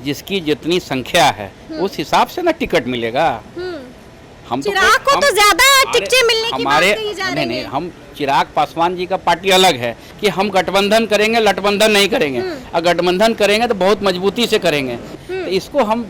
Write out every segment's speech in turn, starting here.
जिसकी जितनी संख्या है उस हिसाब से ना टिकट मिलेगा। हम तो चिराग को तो ज्यादा टिकटें मिलने की बात हमारे कही जा रही नहीं, है। हम चिराग पासवान जी का पार्टी अलग है कि हम गठबंधन करेंगे, लटबंधन नहीं करेंगे। और गठबंधन करेंगे तो बहुत मजबूती से करेंगे। तो इसको हम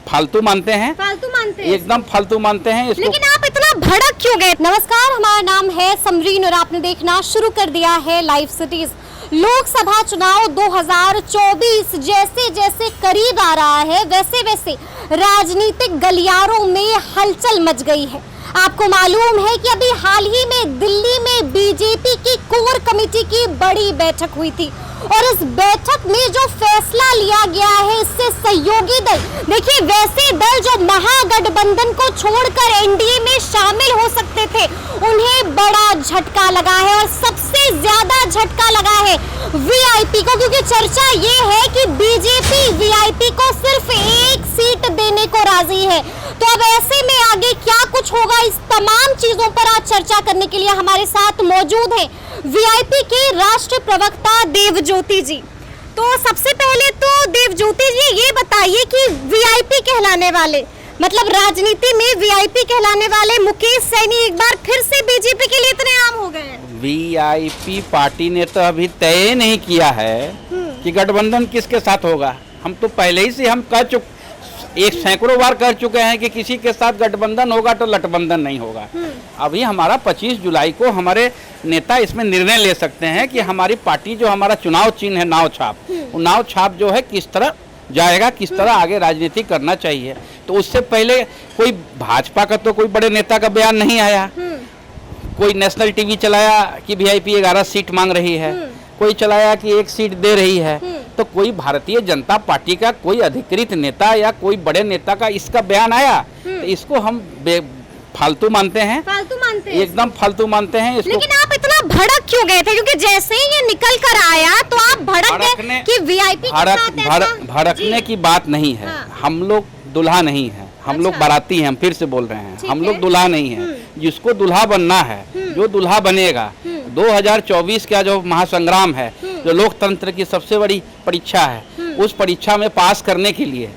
फालतू मानते हैं, एकदम फालतू मानते हैं इसको। लेकिन आप इतना भड़क क्यों गए? नमस्कार, हमारा नाम है समरीन और आपने देखना शुरू कर दिया है लाइव सिटीज। लोकसभा चुनाव 2024 जैसे जैसे करीब आ रहा है वैसे वैसे राजनीतिक गलियारों में हलचल मच गई है। आपको मालूम है कि अभी हाल ही में दिल्ली में बीजेपी की कोर कमेटी की बड़ी बैठक हुई थी और इस बैठक में जो फैसला लिया गया है इससे सहयोगी दल, देखिए वैसे दल जो महागठबंधन को छोड़कर एनडीए में शामिल हो सकते थे, उन्हें बड़ा झटका लगा है। और सबसे ज्यादा झटका लगा है वीआईपी को, क्योंकि चर्चा ये है कि बीजेपी वीआईपी को सिर्फ एक सीट देने को राजी है। तो अब ऐसे में आगे क्या कुछ होगा, इस तमाम चीजों पर आज चर्चा करने के लिए हमारे साथ मौजूद है वीआईपी के राष्ट्रीय प्रवक्ता देवज्योति जी। तो सबसे पहले तो देवज्योति जी ये बताइए कि वीआईपी कहलाने वाले, मतलब राजनीति में वीआईपी कहलाने वाले मुकेश सैनी एक बार फिर से बीजेपी के लिए इतने आम हो गए हैं। वीआईपी पार्टी ने तो अभी तय नहीं किया है कि गठबंधन किसके साथ होगा। हम तो पहले ही से हम एक सैकड़ों बार कर चुके हैं कि किसी के साथ गठबंधन होगा तो लटबंधन नहीं होगा। अभी हमारा 25 जुलाई को हमारे नेता इसमें निर्णय ले सकते हैं कि हमारी पार्टी जो हमारा चुनाव चिन्ह है नाव छाप, वो नाव छाप जो है किस तरह जाएगा, किस तरह आगे राजनीति करना चाहिए। तो उससे पहले कोई भाजपा का तो कोई बड़े नेता का बयान नहीं आया। कोई नेशनल टीवी चलाया कि वीआईपी 11 सीट मांग रही है, कोई चलाया कि 1 सीट दे रही है। तो कोई भारतीय जनता पार्टी का कोई अधिकृत नेता या कोई बड़े नेता का इसका बयान आया तो इसको हम फालतू मानते हैं, एकदम फालतू मानते हैं इसको। लेकिन आप इतना भड़क क्यों गए थे? क्योंकि जैसे ही ये निकल कर आया तो आप भड़क गए कि वीआईपी के साथ ऐसा। भड़कने की बात नहीं है। हम लोग दुल्हा नहीं है, हम लोग बाराती हैं। हम फिर से बोल रहे हैं, हम लोग दुल्हा नहीं है। जिसको दुल्हा बनना है, जो दुल्हा बनेगा, 2024 का जो महासंग्राम है, जो लोकतंत्र की सबसे बड़ी परीक्षा है, उस परीक्षा में पास करने के लिए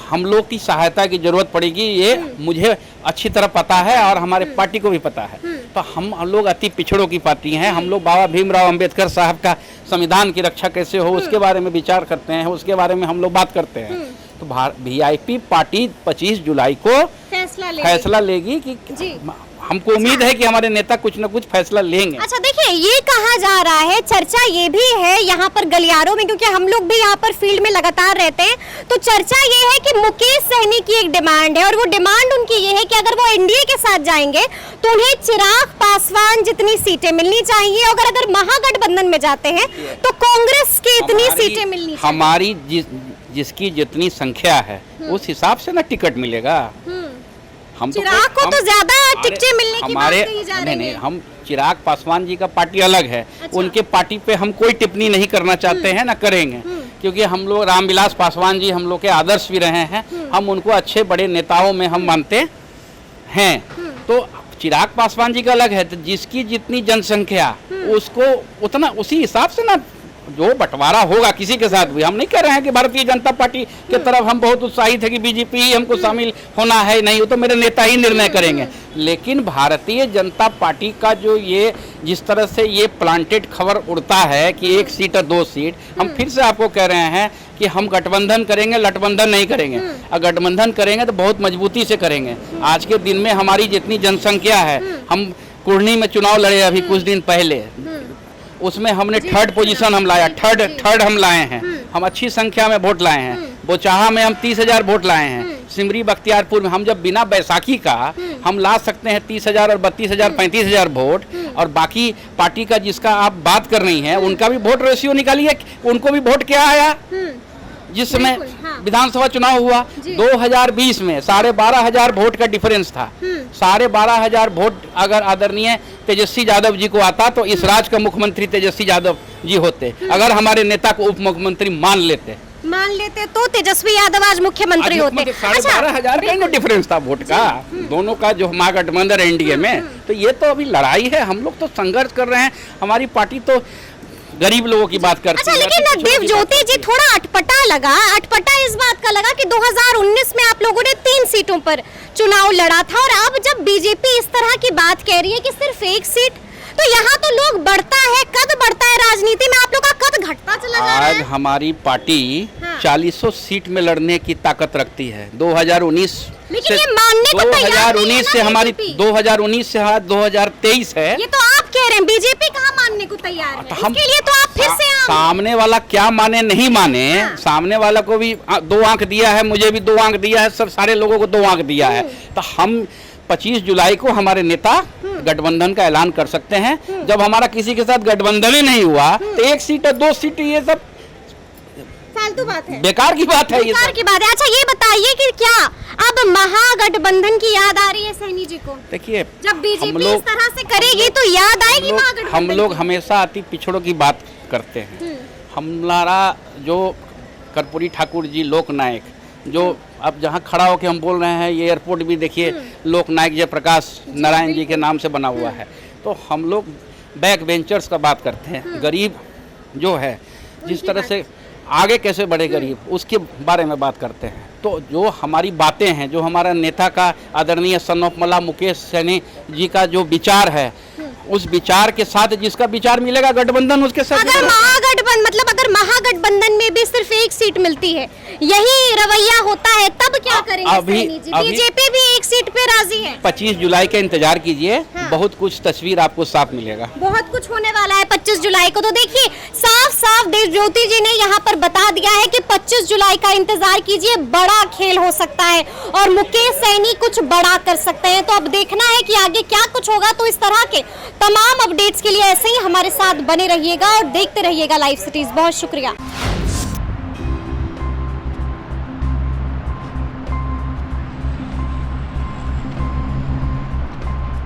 हम लोग की सहायता की जरूरत पड़ेगी। ये मुझे अच्छी तरह पता है और हमारे पार्टी को भी पता है। तो हम लोग अति पिछड़ों की पार्टी हैं। हम लोग बाबा भीमराव अंबेडकर साहब का संविधान की रक्षा कैसे हो उसके बारे में विचार करते हैं, उसके बारे में हम लोग बात करते हैं। तो वीआईपी पार्टी 25 जुलाई को फैसला लेगी कि हमको उम्मीद है कि हमारे नेता कुछ न कुछ फैसला लेंगे। अच्छा देखिए, ये कहा जा रहा है, चर्चा ये भी है यहाँ पर गलियारों में, क्योंकि हम लोग भी यहाँ पर फील्ड में लगातार रहते हैं, तो चर्चा ये है कि मुकेश सहनी की एक डिमांड है और वो डिमांड उनकी ये है कि अगर वो एनडीए के साथ जाएंगे तो उन्हें चिराग पासवान जितनी सीटें मिलनी चाहिए, अगर महागठबंधन में जाते हैं तो कांग्रेस की इतनी सीटें मिलनी चाहिए। हमारी जिसकी जितनी संख्या है उस हिसाब से ना टिकट मिलेगा। हम चिराग को तो ज्यादा टिकटें मिलने की बात कही जा रही है। हम चिराग पासवान जी का पार्टी अलग है। अच्छा। उनके पार्टी पे हम कोई टिप्पणी नहीं करना चाहते हैं, ना करेंगे, क्योंकि हम लोग रामविलास पासवान जी हम लोग के आदर्श भी रहे हैं। हम उनको अच्छे बड़े नेताओं में हम मानते हैं। तो चिराग पासवान जी का अलग है। तो जिसकी जितनी जनसंख्या उसको उतना उसी हिसाब से ना जो बंटवारा होगा किसी के साथ भी। हम नहीं कह रहे हैं कि भारतीय जनता पार्टी के तरफ हम बहुत उत्साहित है कि बीजेपी ही हमको शामिल होना है, नहीं, वो तो मेरे नेता ही निर्णय करेंगे। लेकिन भारतीय जनता पार्टी का जो ये जिस तरह से ये प्लांटेड खबर उड़ता है कि 1 सीट और 2 सीट, हम फिर से आपको कह रहे हैं कि हम गठबंधन करेंगे, लटबंधन नहीं करेंगे। और गठबंधन करेंगे तो बहुत मजबूती से करेंगे। आज के दिन में हमारी जितनी जनसंख्या है, हम कुर्नी में चुनाव लड़े अभी कुछ दिन पहले, उसमें हमने 3rd पोजीशन हम लाया, थर्ड हम लाए हैं। हम अच्छी संख्या में वोट लाए हैं। बोचाहा में हम 30,000 वोट लाए हैं। सिमरी बख्तियारपुर में हम जब बिना बैसाखी का हम ला सकते हैं 30,000 और 32,000 35,000 वोट, और बाकी पार्टी का जिसका आप बात कर रही हैं उनका भी वोट रेशियो निकालिए, उनको भी वोट क्या आया। जिस समय विधानसभा चुनाव हुआ 2020 में 12,500 वोट का डिफरेंस था। 12,500 वोट अगर आदरणीय तेजस्वी यादव जी को आता तो इस राज्य का मुख्यमंत्री तेजस्वी यादव जी होते। अगर हमारे नेता को उप मुख्यमंत्री मान लेते तो तेजस्वी यादव आज मुख्यमंत्री होते। 12,500 का डिफरेंस था वोट का, दोनों का जो महागठबंधन एनडीए में। तो ये तो अभी लड़ाई है, हम लोग तो संघर्ष कर रहे हैं। हमारी पार्टी तो गरीब लोगों की बात करती अच्छा, है। लेकिन तो देव ज्योति जी थोड़ा अटपटा लगा। अटपटा इस बात का लगा कि 2019 में आप लोगों ने 3 सीटों पर चुनाव लड़ा था और अब जब बीजेपी इस तरह की बात कह रही है कि सिर्फ 1 सीट, तो यहाँ तो लोग बढ़ता है, कद बढ़ता है राजनीति में, आप लोग का कद घटता चला जा रहा आज है। हमारी पार्टी हाँ। 40 सीट में लड़ने की ताकत रखती है। 2019 लेकिन ये मानने को तैयार नहीं है 2019 ना से हमारी बीजेपी। 2019 से 2023 है। ये तो आप कह रहे हैं, बीजेपी कहाँ मानने को तैयार है? हम इसके लिए तो आप फिर से सामने वाला क्या माने नहीं माने, हाँ। सामने वाला को भी 2 अंक दिया है, मुझे भी 2 अंक दिया है, सब सारे लोगों को 2 अंक दिया है। तो हम 25 जुलाई को हमारे नेता गठबंधन का ऐलान कर सकते हैं। जब हमारा किसी के साथ गठबंधन ही नहीं हुआ तो 1 सीट है, 2 सीट, ये सब फालतू बात है, बेकार की बात है। ये बेकार सब की बात है। अच्छा, ये बताइए कि क्या अब महागठबंधन की याद आ रही है सैनी जी को? देखिए, जब बीजेपी इस तरह से करेगी तो याद आएगी महागठबंधन हम लोग की। हमेशा अति पिछड़ों की बात करते हैं। हमारा जो कर्पूरी ठाकुर जी लोकनायक, जो अब जहाँ खड़ा होकर हम बोल रहे हैं, ये एयरपोर्ट भी देखिए लोकनायक जयप्रकाश नारायण जी के नाम से बना हुआ है। तो हम लोग बैक बेंचर्स का बात करते हैं। गरीब जो है, जिस तरह से आगे कैसे बढ़े गरीब, उसके बारे में बात करते हैं। तो जो हमारी बातें हैं, जो हमारा नेता का आदरणीय सन ऑफ मला मुकेश सैनी जी का जो विचार है, उस विचार के साथ जिसका विचार मिलेगा गठबंधन उसके साथ। अगर महागठबंधन मतलब अगर महागठबंधन में भी सिर्फ 1 सीट मिलती है, यही रवैया होता है, तब क्या करेंगे सैनी जी? बीजेपी भी 1 सीट पे राजी है। 25 जुलाई का इंतजार कीजिए, हाँ। बहुत कुछ तस्वीर आपको साफ मिलेगा। बहुत कुछ होने वाला है 25 जुलाई को। तो देखिए, साफ साफ देव ज्योति जी ने यहाँ पर बता दिया है कि 25 जुलाई का इंतजार कीजिए, बड़ा खेल हो सकता है और मुकेश सैनी कुछ बड़ा कर सकते हैं। तो अब देखना है कि आगे क्या कुछ होगा। तो इस तरह के तमाम अपडेट्स के लिए ऐसे ही हमारे साथ बने रहिएगा और देखते रहिएगा लाइव सिटीज। बहुत शुक्रिया।